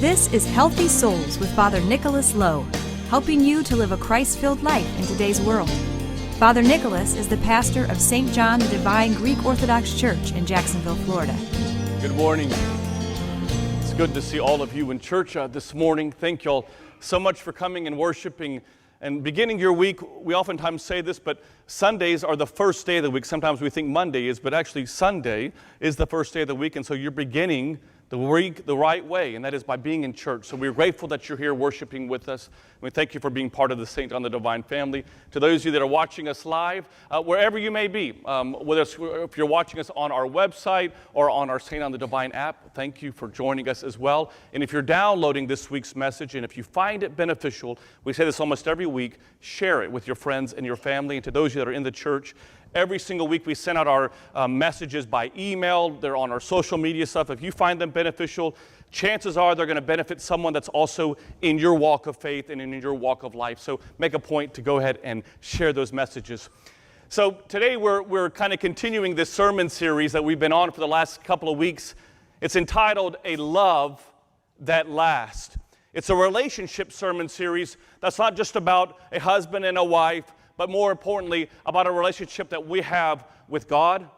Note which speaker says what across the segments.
Speaker 1: This is Healthy Souls with Father Nicholas Lowe, helping you to live a Christ-filled life in today's world. Father Nicholas is the pastor of St. John the Divine Greek Orthodox Church in Jacksonville, Florida.
Speaker 2: Good morning. It's good to see all of you in church this morning. Thank you all so much for coming and worshiping and beginning your week. We oftentimes say this, but Sundays are the first day of the week. Sometimes we think Monday is, but actually Sunday is the first day of the week, and so you're beginning the week the right way, and that is by being in church. So we're grateful that you're here worshiping with us. We thank you for being part of the St. John the Divine family. To those of you that are watching us live, wherever you may be, whether if you're watching us on our website or on our St. John the Divine app, thank you for joining us as well. And if you're downloading this week's message, and if you find it beneficial, we say this almost every week, share it with your friends and your family. And to those of you that are in the church, every single week we send out our messages by email. They're on our social media stuff. If you find them beneficial, chances are they're going to benefit someone that's also in your walk of faith and in your walk of life. So make a point to go ahead and share those messages. So today we're kind of continuing this sermon series that we've been on for the last couple of weeks. It's entitled A Love That Lasts. It's a relationship sermon series that's not just about a husband and a wife, but more importantly, about a relationship that we have with God,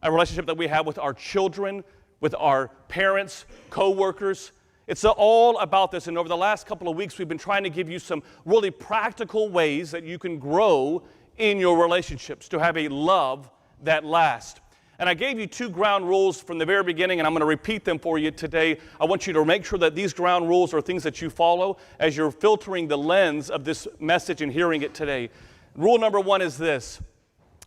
Speaker 2: a relationship that we have with our children, with our parents, co-workers. It's all about this, and over the last couple of weeks, we've been trying to give you some really practical ways that you can grow in your relationships, to have a love that lasts. And I gave you 2 ground rules from the very beginning, and I'm going to repeat them for you today. I want you to make sure that these ground rules are things that you follow as you're filtering the lens of this message and hearing it today. Rule number 1 is this.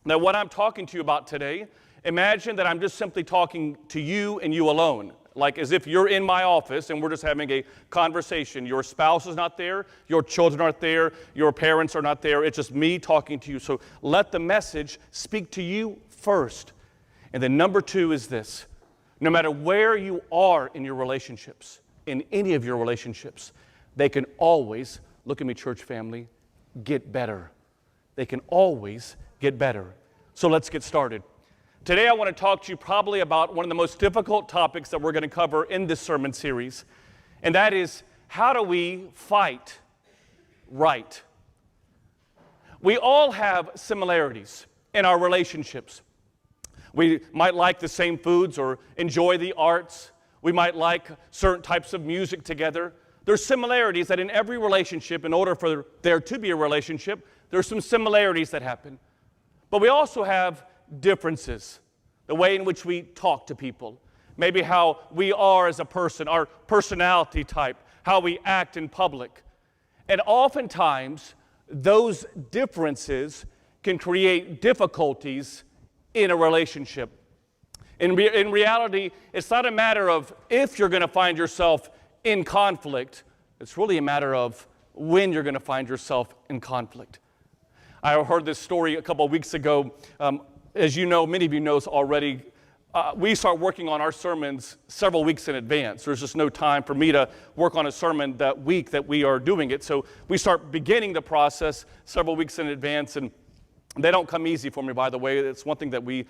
Speaker 2: Now, what I'm talking to you about today, imagine that I'm just simply talking to you and you alone, like as if you're in my office and we're just having a conversation. Your spouse is not there, your children aren't there, your parents are not there. It's just me talking to you. So let the message speak to you first. And then number 2 is this. No matter where you are in your relationships, in any of your relationships, they can always, look at me, church family, get better. They can always get better. So let's get started. Today I want to talk to you probably about one of the most difficult topics that we're going to cover in this sermon series, and that is, how do we fight right? We all have similarities in our relationships. We might like the same foods or enjoy the arts. We might like certain types of music together. There's similarities that in every relationship, in order for there to be a relationship, there's some similarities that happen. But we also have differences. The way in which we talk to people, maybe how we are as a person, our personality type, how we act in public. And oftentimes, those differences can create difficulties in a relationship. In reality, it's not a matter of if you're going to find yourself in conflict. It's really a matter of when you're going to find yourself in conflict. I heard this story a couple of weeks ago. As you know, many of you know already, we start working on our sermons several weeks in advance. There's just no time for me to work on a sermon that week that we are doing it. So we start beginning the process several weeks in advance, and they don't come easy for me, by the way. It's one thing that we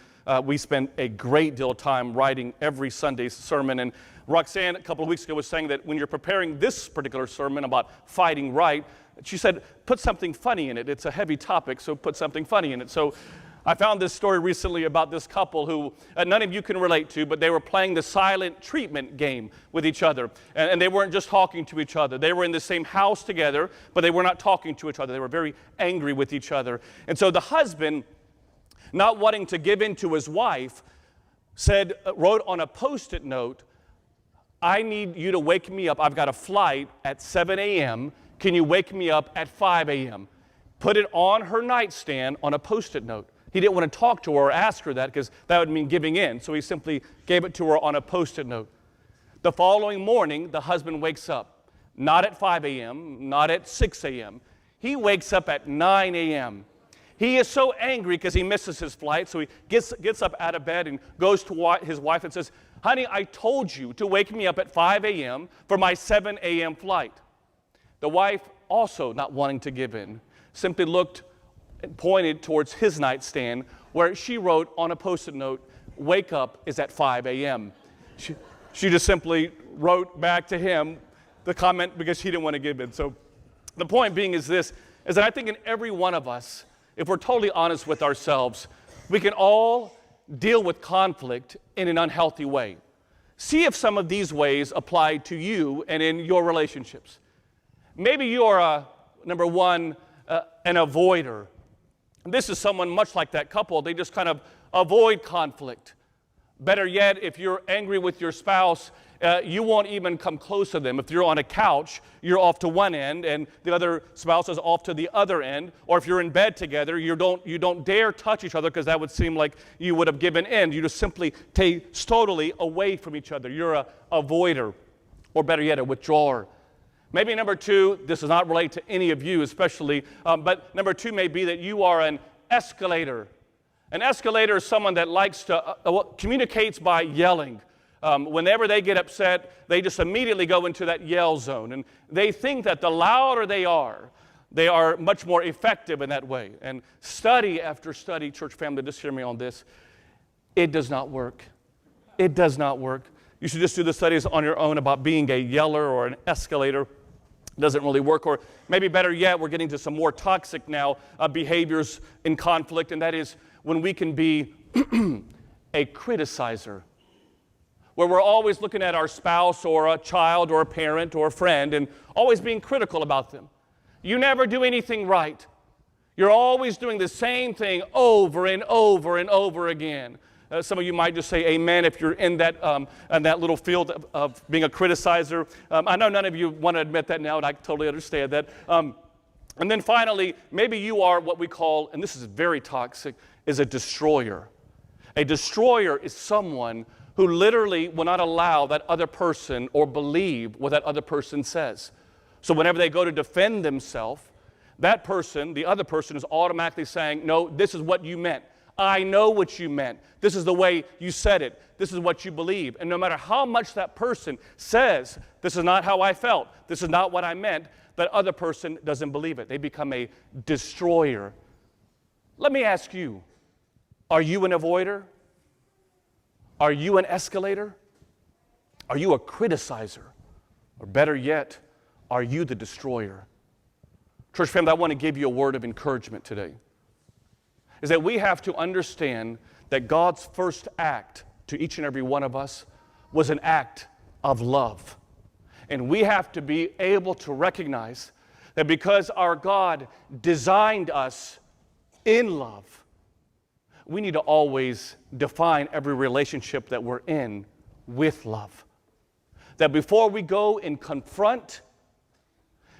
Speaker 2: spend a great deal of time writing every Sunday's sermon. And Roxanne, a couple of weeks ago, was saying that when you're preparing this particular sermon about fighting right, she said, put something funny in it. It's a heavy topic, so put something funny in it. So I found this story recently about this couple who none of you can relate to, but they were playing the silent treatment game with each other. And they weren't just talking to each other. They were in the same house together, but they were not talking to each other. They were very angry with each other. And so the husband, not wanting to give in to his wife, wrote on a Post-it note, I need you to wake me up. I've got a flight at 7 a.m. Can you wake me up at 5 a.m.? Put it on her nightstand on a Post-it note. He didn't want to talk to her or ask her that because that would mean giving in. So he simply gave it to her on a Post-it note. The following morning, the husband wakes up. Not at 5 a.m., not at 6 a.m. He wakes up at 9 a.m. He is so angry because he misses his flight, so he gets up out of bed and goes to his wife and says, honey, I told you to wake me up at 5 a.m. for my 7 a.m. flight. The wife, also not wanting to give in, simply looked and pointed towards his nightstand where she wrote on a Post-it note, wake up is at 5 a.m. She just simply wrote back to him the comment because she didn't want to give in. So the point being is this, is that I think in every one of us, if we're totally honest with ourselves, we can all deal with conflict in an unhealthy way. See if some of these ways apply to you and in your relationships. Maybe you are, number one, an avoider. This is someone much like that couple. They just kind of avoid conflict. Better yet, if you're angry with your spouse, you won't even come close to them. If you're on a couch, you're off to one end and the other spouse is off to the other end. Or if you're in bed together, you don't dare touch each other because that would seem like you would have given in. You just simply take totally away from each other. You're a avoider, or better yet, a withdrawer. Maybe number two, this does not relate to any of you especially, but number two may be that you are an escalator. An escalator is someone that likes to, communicates by yelling. Whenever they get upset, they just immediately go into that yell zone. And they think that the louder they are much more effective in that way. And study after study, church family, just hear me on this, it does not work. It does not work. You should just do the studies on your own about being a yeller or an escalator. It doesn't really work. Or maybe better yet, we're getting to some more toxic now behaviors in conflict, and that is when we can be a criticizer, where we're always looking at our spouse or a child or a parent or a friend and always being critical about them. You never do anything right. You're always doing the same thing over and over and over again. Some of you might just say amen if you're in that little field of being a criticizer. I know none of you want to admit that now, and I totally understand that. And then finally, maybe you are what we call, and this is very toxic, is a destroyer. A destroyer is someone who literally will not allow that other person or believe what that other person says. So whenever they go to defend themselves, that person, the other person, is automatically saying, no, this is what you meant. I know what you meant. This is the way you said it. This is what you believe. And no matter how much that person says, this is not how I felt, this is not what I meant, that other person doesn't believe it. They become a destroyer. Let me ask you, are you an avoider? Are you an escalator? Are you a criticizer? Or better yet, are you the destroyer? Church family, I want to give you a word of encouragement today. Is that we have to understand that God's first act to each and every one of us was an act of love. And we have to be able to recognize that because our God designed us in love, we need to always define every relationship that we're in with love. That before we go and confront,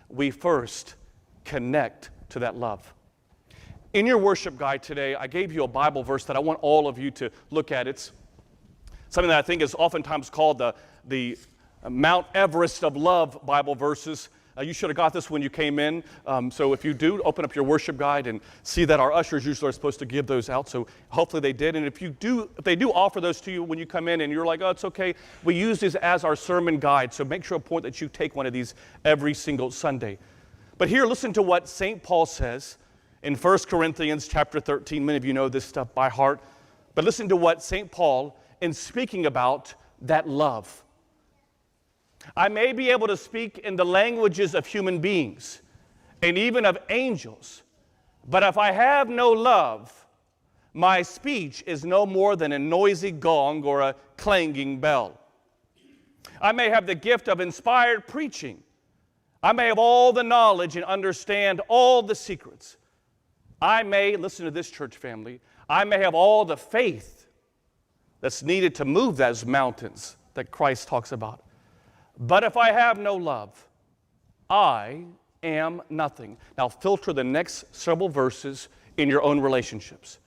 Speaker 2: we first connect to that love. In your worship guide today, I gave you a Bible verse that I want all of you to look at. It's something that I think is oftentimes called the Mount Everest of love Bible verses. You should have got this when you came in. So if you do, open up your worship guide and see that our ushers usually are supposed to give those out. So hopefully they did. And if they do offer those to you when you come in and you're like, oh, it's okay, we use these as our sermon guide. So make sure a point that you take one of these every single Sunday. But here, listen to what St. Paul says in 1 Corinthians chapter 13. Many of you know this stuff by heart. But listen to what St. Paul, in speaking about that love. I may be able to speak in the languages of human beings and even of angels, but if I have no love, my speech is no more than a noisy gong or a clanging bell. I may have the gift of inspired preaching. I may have all the knowledge and understand all the secrets. I may, listen to this, church family, I may have all the faith that's needed to move those mountains that Christ talks about. But if I have no love, I am nothing. Now filter the next several verses in your own relationships.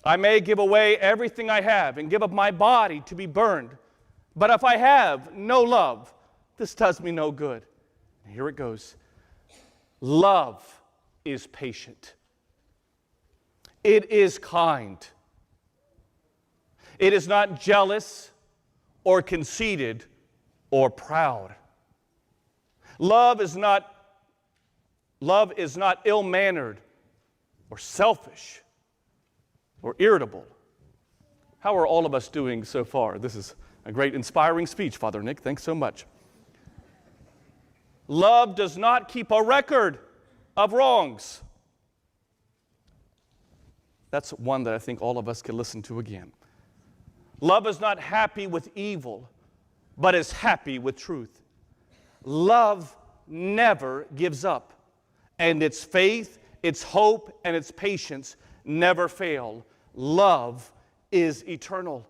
Speaker 2: I may give away everything I have and give up my body to be burned. But if I have no love, this does me no good. And here it goes. Love is patient. It is kind. It is not jealous or conceited or proud. Love is not ill-mannered or selfish or irritable. How are all of us doing so far? This is A great inspiring speech, Father Nick. Thanks so much. Love does not keep a record of wrongs. That's one that I think all of us can listen to again. Love is not happy with evil, but is happy with truth. Love never gives up, and its faith, its hope, and its patience never fail. Love is eternal.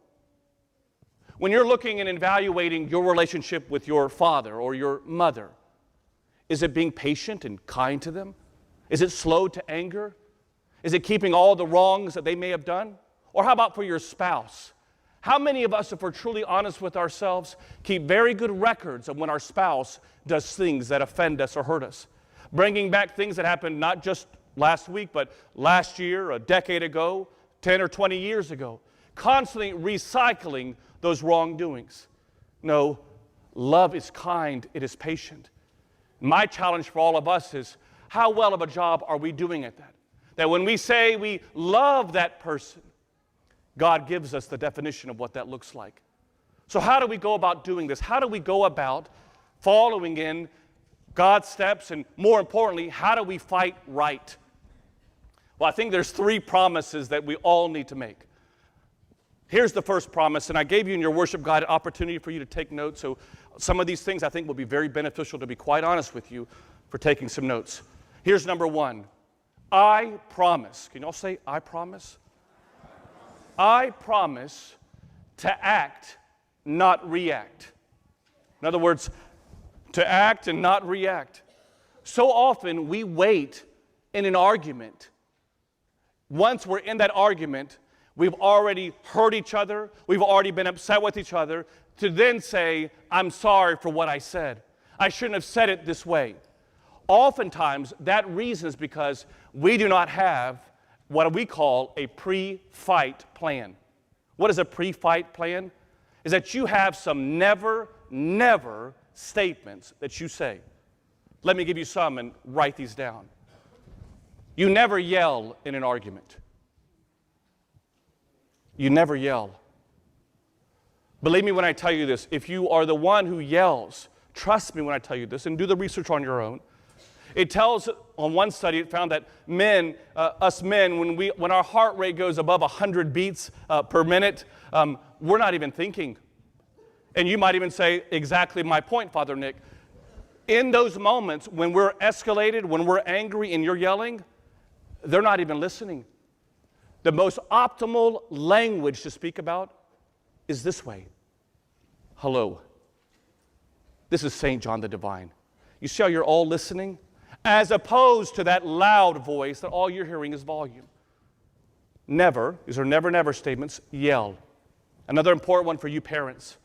Speaker 2: When you're looking and evaluating your relationship with your father or your mother, is it being patient and kind to them? Is it slow to anger? Is it keeping all the wrongs that they may have done? Or how about for your spouse? How many of us, if we're truly honest with ourselves, keep very good records of when our spouse does things that offend us or hurt us? Bringing back things that happened not just last week, but last year, a decade ago, 10 or 20 years ago. Constantly recycling those wrongdoings. No, love is kind, it is patient. My challenge for all of us is, how well of a job are we doing at that? That when we say we love that person, God gives us the definition of what that looks like. So how do we go about doing this? How do we go about following in God's steps? And more importantly, how do we fight right? Well, I think there's 3 promises that we all need to make. Here's the first promise, and I gave you in your worship guide an opportunity for you to take notes. So some of these things I think will be very beneficial, to be quite honest with you, for taking some notes. Here's number 1. I promise. Can you all say, I promise? I promise to act, not react. In other words, to act and not react. So often we wait in an argument. Once we're in that argument, we've already hurt each other, we've already been upset with each other, to then say, I'm sorry for what I said. I shouldn't have said it this way. Oftentimes, that reason is because we do not have what we call a pre-fight plan. What is a pre-fight plan? Is that you have some never statements that you say. Let me give you some and write these down. You never yell in an argument. You never yell. Believe me when I tell you this, if you are the one who yells, trust me when I tell you this, and do the research on your own. It tells, on one study, it found that us men, when our heart rate goes above 100 beats per minute, we're not even thinking. And you might even say, exactly my point, Father Nick. In those moments, when we're escalated, when we're angry and you're yelling, they're not even listening. The most optimal language to speak about is this way. Hello. This is St. John the Divine. You see how you're all listening? As opposed to that loud voice that all you're hearing is volume. Never, these are never statements, yell. Another important one for you parents,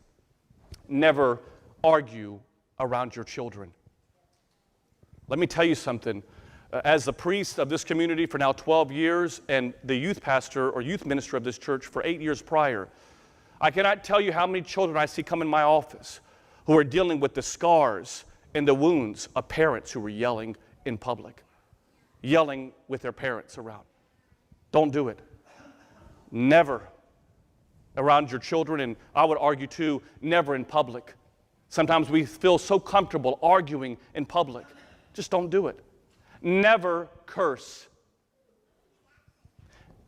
Speaker 2: never argue around your children. Let me tell you something. As the priest of this community for now 12 years and the youth pastor or youth minister of this church for 8 years prior, I cannot tell you how many children I see come in my office who are dealing with the scars and the wounds of parents who were yelling in public, yelling with their parents around. Don't do it. Never around your children, and I would argue too, never in public. Sometimes we feel so comfortable arguing in public. Just don't do it. Never curse.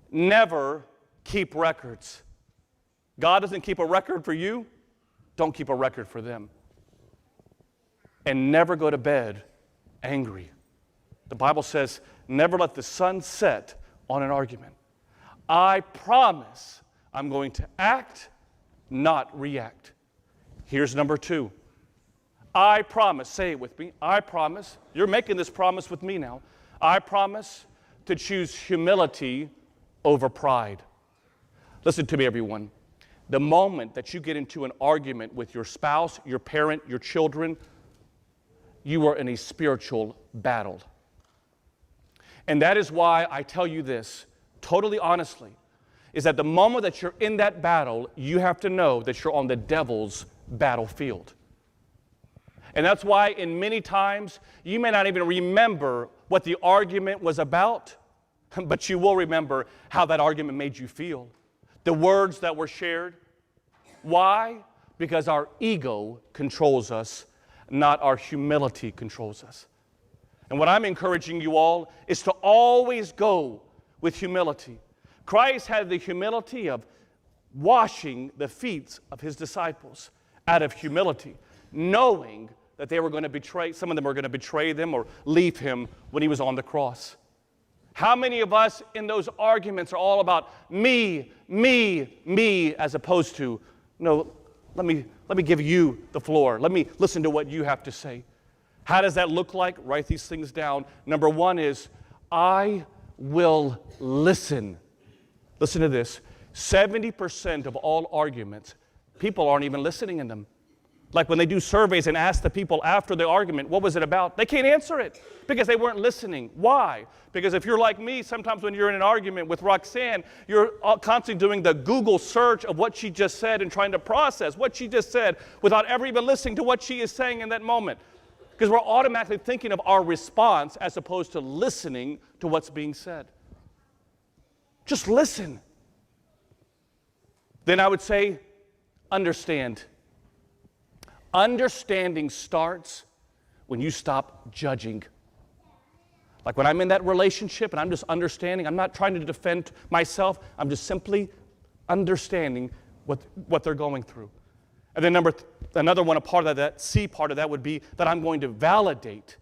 Speaker 2: Never keep records. God doesn't keep a record for you. Don't keep a record for them. And never go to bed angry. The Bible says, never let the sun set on an argument. I promise I'm going to act, not react. Here's number 2. I promise, say it with me, I promise, you're making this promise with me now, I promise to choose humility over pride. Listen to me, everyone. The moment that you get into an argument with your spouse, your parent, your children, you are in a spiritual battle. And that is why I tell you this, totally honestly, is that the moment that you're in that battle, you have to know that you're on the devil's battlefield. And that's why in many times, you may not even remember what the argument was about, but you will remember how that argument made you feel. The words that were shared. Why? Because our ego controls us, not our humility controls us. And what I'm encouraging you all is to always go with humility. Christ had the humility of washing the feet of his disciples out of humility, knowing that they were going to betray, some of them were going to betray them or leave him when he was on the cross. How many of us in those arguments are all about me, as opposed to, no, let me give you the floor. Let me listen to what you have to say. How does that look like? Write these things down. Number one is, I will listen. Listen to this. 70% of all arguments, people aren't even listening in them. Like when they do surveys and ask the people after the argument, what was it about? They can't answer it because they weren't listening. Why? Because if you're like me, sometimes when you're in an argument with Roxanne, you're constantly doing the Google search of what she just said and trying to process what she just said without ever even listening to what she is saying in that moment. Because we're automatically thinking of our response as opposed to listening to what's being said. Just listen. Then I would say, understand. Understanding starts when you stop judging. Like when I'm in that relationship and I'm just understanding, I'm not trying to defend myself, I'm just simply understanding what they're going through. And then another one, a part of that, C part of that would be that I'm going to validate.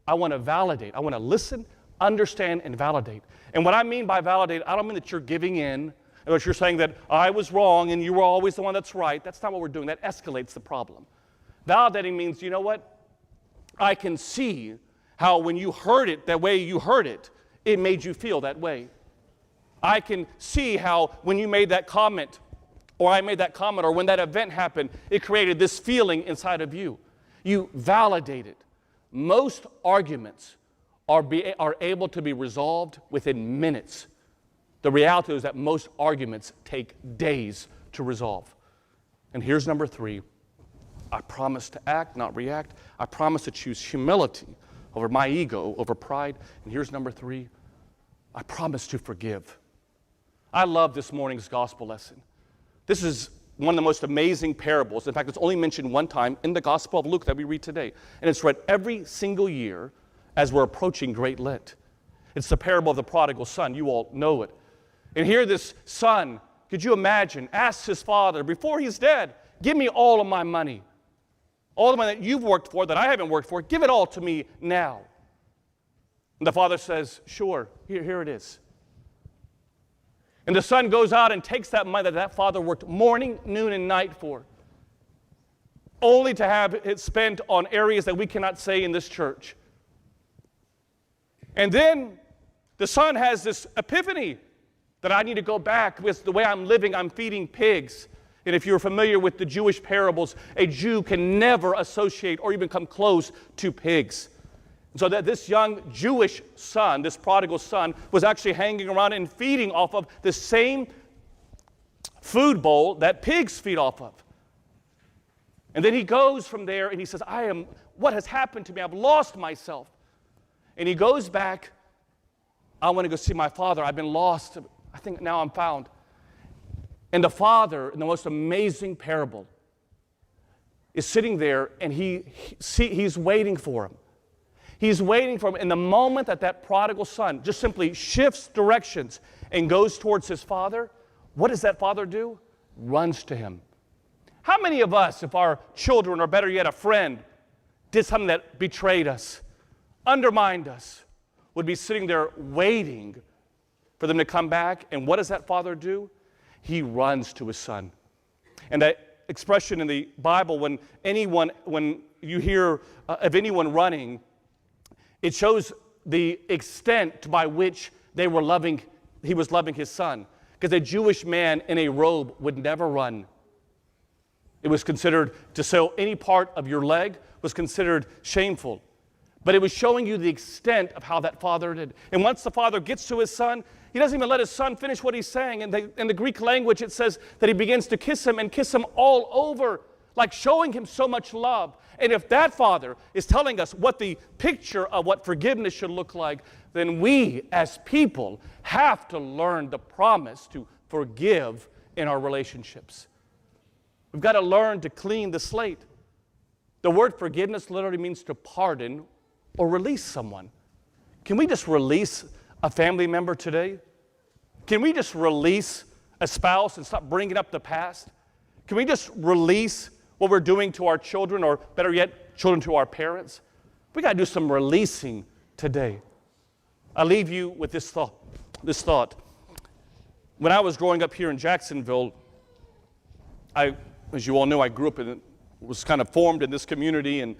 Speaker 2: I want to validate. I want to listen, understand, and validate. And what I mean by validate, I don't mean that you're giving in, or that you're saying that I was wrong and you were always the one that's right. That's not what we're doing. That escalates the problem. Validating means, you know what? I can see how when you heard it that way you heard it, it made you feel that way. I can see how when you made that comment, or I made that comment, or when that event happened, it created this feeling inside of you. You validate it. Most arguments are able to be resolved within minutes. The reality is that most arguments take days to resolve. And here's number 3. I promise to act, not react. I promise to choose humility over my ego, over pride. And here's number 3. I promise to forgive. I love this morning's gospel lesson. This is one of the most amazing parables. In fact, it's only mentioned one time in the Gospel of Luke that we read today. And it's read every single year as we're approaching Great Lent. It's the parable of the prodigal son. You all know it. And here this son, could you imagine, asks his father, before he's dead, give me all of my money. All the money that you've worked for, that I haven't worked for, give it all to me now. And the father says, sure, here it is. And the son goes out and takes that money that father worked morning, noon, and night for, only to have it spent on areas that we cannot say in this church. And then the son has this epiphany that I need to go back because the way I'm living, I'm feeding pigs. And if you're familiar with the Jewish parables, a Jew can never associate or even come close to pigs. And so that this young Jewish son, this prodigal son, was actually hanging around and feeding off of the same food bowl that pigs feed off of. And then he goes from there and he says, what has happened to me? I've lost myself. And he goes back, I want to go see my father. I've been lost. I think now I'm found. And the father, in the most amazing parable, is sitting there and he's waiting for him. He's waiting for him. In the moment that prodigal son just simply shifts directions and goes towards his father, what does that father do? Runs to him. How many of us, if our children, or better yet, a friend, did something that betrayed us, undermined us, would be sitting there waiting for them to come back? And what does that father do? He runs to his son. And that expression in the Bible, when you hear of anyone running, it shows the extent by which he was loving his son. Because a Jewish man in a robe would never run. It was considered, to show any part of your leg was considered shameful. But it was showing you the extent of how that father did. And once the father gets to his son, he doesn't even let his son finish what he's saying. In the Greek language, it says that he begins to kiss him and kiss him all over, like showing him so much love. And if that father is telling us what the picture of what forgiveness should look like, then we as people have to learn the promise to forgive in our relationships. We've got to learn to clean the slate. The word forgiveness literally means to pardon or release someone. Can we just release a family member today? Can we just release a spouse and stop bringing up the past? Can we just release what we're doing to our children, or better yet, children to our parents? We got to do some releasing today. I leave you with this thought. When I was growing up here in Jacksonville, as you all know, I grew up was kind of formed in this community, and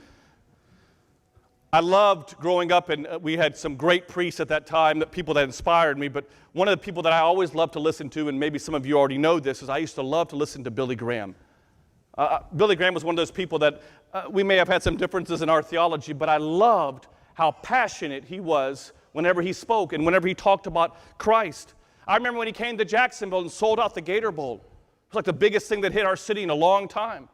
Speaker 2: I loved growing up, and we had some great priests at that time, people that inspired me, but one of the people that I always loved to listen to, and maybe some of you already know this, is I used to love to listen to Billy Graham. Billy Graham was one of those people that we may have had some differences in our theology, but I loved how passionate he was whenever he spoke and whenever he talked about Christ. I remember when he came to Jacksonville and sold out the Gator Bowl. It was like the biggest thing that hit our city in a long time.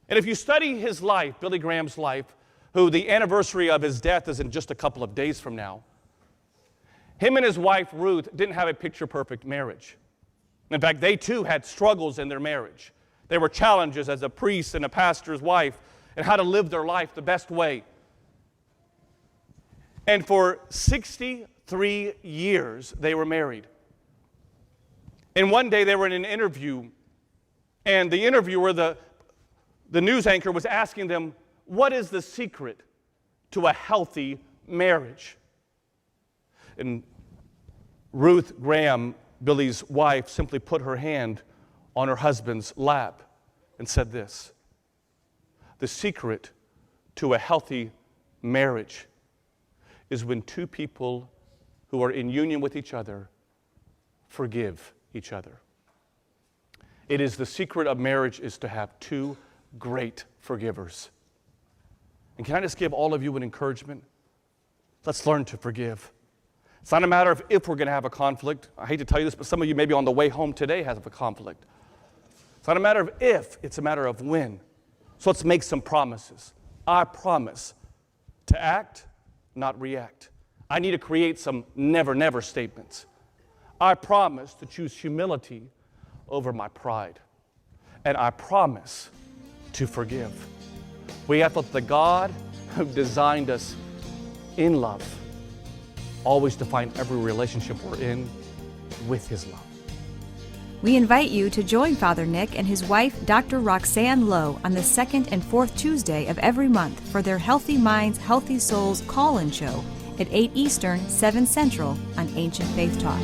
Speaker 2: And if you study his life, Billy Graham's life, who the anniversary of his death is in just a couple of days from now, him and his wife, Ruth, didn't have a picture-perfect marriage. In fact, they too had struggles in their marriage. There were challenges as a priest and a pastor's wife and how to live their life the best way. And for 63 years, they were married. And one day they were in an interview, and the interviewer, the news anchor, was asking them, what is the secret to a healthy marriage? And Ruth Graham, Billy's wife, simply put her hand on her husband's lap and said this: the secret to a healthy marriage is when two people who are in union with each other forgive each other. It is the secret of marriage is to have two great forgivers. And can I just give all of you an encouragement? Let's learn to forgive. It's not a matter of if we're going to have a conflict. I hate to tell you this, but some of you maybe on the way home today have a conflict. It's not a matter of if, it's a matter of when. So let's make some promises. I promise to act, not react. I need to create some never, never statements. I promise to choose humility over my pride. And I promise to forgive. We have to let the God who designed us in love always define every relationship we're in with His love.
Speaker 1: We invite you to join Father Nick and his wife, Dr. Roxanne Lowe, on the second and fourth Tuesday of every month for their Healthy Minds, Healthy Souls call-in show at 8 Eastern, 7 Central on Ancient Faith Talk.